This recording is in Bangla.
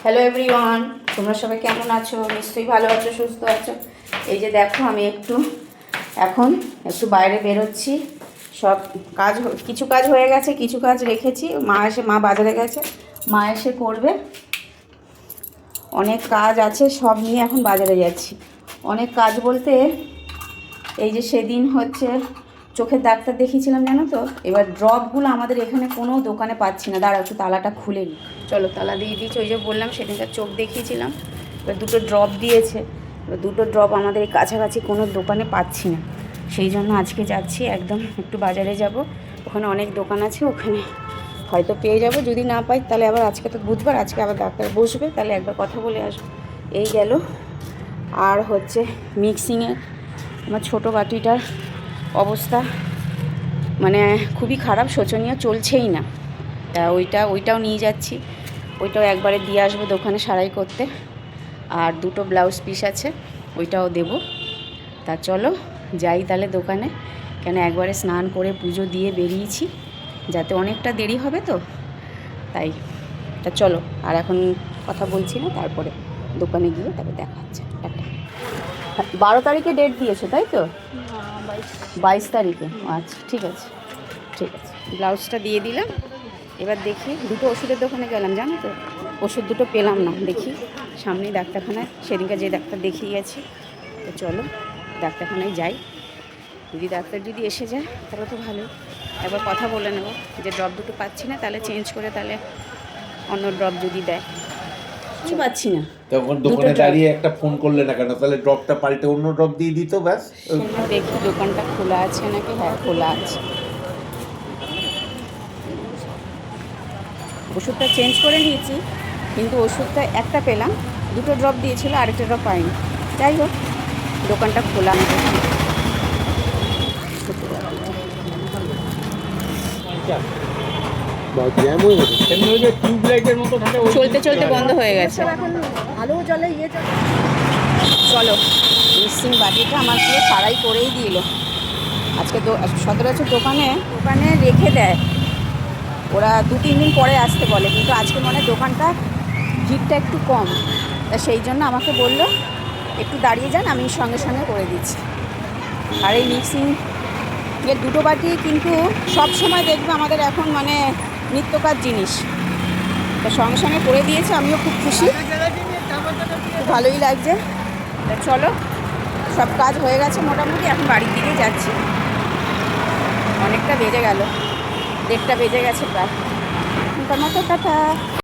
হ্যালো এভরিওয়ান, তোমরা সবাই কেমন আছো? নিশ্চয়ই ভালো আছো, সুস্থ আছো। এই যে দেখো, আমি এখন একটু বাইরে বেরোচ্ছি। সব কাজ, কিছু কাজ হয়ে গেছে, কিছু কাজ রেখেছি। মা বাজারে গেছে, মা এসে করবে। অনেক কাজ আছে, সব নিয়ে এখন বাজারে যাচ্ছি। অনেক কাজ বলতে এই যে সেদিন চোখের ডাক্তার দেখিয়েছিলাম, জানো তো। এবার ড্রপগুলো আমাদের এখানে কোনো দোকানে পাচ্ছি না। দাঁড়াও, একটু তালাটা খুলে নিই। চলো, তালা দিয়ে দিয়েছি। ওই যে বললাম সেদিনকার চোখ দেখিয়েছিলাম, এবার দুটো ড্রপ দিয়েছে। এবার দুটো ড্রপ আমাদের এই কাছাকাছি কোনো দোকানে পাচ্ছি না। সেই জন্য আজকে যাচ্ছি, একদম একটু বাজারে যাব। ওখানে অনেক দোকান আছে, ওখানে হয়তো পেয়ে যাব। যদি না পাই তাহলে আবার, আজকে তো বুধবার, আজকে আবার ডাক্তার বসবে, তাহলে একবার কথা বলে আসবো। এই গেল। আর মিক্সিংয়ে আমার ছোটো বাটিটার অবস্থা মানে খুবই খারাপ, শোচনীয়, চলছেই না। তা ওইটাও নিয়ে যাচ্ছি। ওইটাও একবারে দিয়ে আসবো দোকানে সারাই করতে। আর দুটো ব্লাউজ পিস আছে, ওইটাও দেব। তা চলো যাই তাহলে দোকানে, কেন একবারে স্নান করে পুজো দিয়ে বেরিয়েছি, যাতে অনেকটা দেরি হবে তো তাই। তা চলো, আর এখন কথা বলছি না, তারপরে দোকানে গিয়ে তারপরে দেখা হচ্ছে। 12 তারিখে ডেট দিয়েছো তাই তো? 22 তারিখে। আচ্ছা, ঠিক আছে ঠিক আছে। ব্লাউজটা দিয়ে দিলাম। এবার দেখি, দুটো ওষুধের দোকানে গেলাম, জানো তো, ওষুধ দুটো পেলাম না। দেখি সামনেই ডাক্তারখানায়, সেদিনকে যে ডাক্তার দেখিয়ে গেছি। তো চলো ডাক্তারখানায় যাই। ডাক্তার যদি এসে যায় তাহলে তো ভালোই। একবার কথা বলে নেব যে ড্রপ দুটো পাচ্ছি না, তাহলে চেঞ্জ করে তাহলে অন্য ড্রপ যদি দেয়। কি পাচ্ছি না, তখন দোকানে দাঁড়িয়ে একটা ফোন করলে না কেন? তাহলে ড্রপটা পাল্টে অন্য ড্রপ দিয়ে দিত, ব্যাস। দেখি দোকানটা খোলা আছে নাকি। হ্যাঁ, খোলা আছে। ওষুধটা চেঞ্জ করে নিয়েছি, কিন্তু ওষুধটা একটা পেলাম, দুটো ড্রপ দিয়েছিল, আরেকটা ড্রপ পাইনি। যাই হোক, দোকানটা খোলা। চলতে চলতে বন্ধ হয়ে গেছে। চলো, মিক্সিং বাটিটা আমার দিয়ে সারাই করেই দিল আজকে। সচরাচর দোকানে রেখে দেয়, ওরা 2-3 দিন পরে আসতে বলে, কিন্তু আজকে মনে দোকানটা ভিড়টা একটু কম, তা সেই জন্য আমাকে বললো একটু দাঁড়িয়ে যান, আমি সঙ্গে সঙ্গে করে দিচ্ছি। আর এই মিক্সিং এর দুটো বাটি কিন্তু সব সময় দেখবে আমাদের এখন নিত্যকার জিনিস, তা সঙ্গে সঙ্গে করে দিয়েছে। আমিও খুব খুশি, খুব ভালোই লাগছে। তা চলো, সব কাজ হয়ে গেছে মোটামুটি, এখন বাড়ির দিকে যাচ্ছি। অনেকটা বেজে গেল, 1:30 বেজে গেছে প্রায়। টাটা।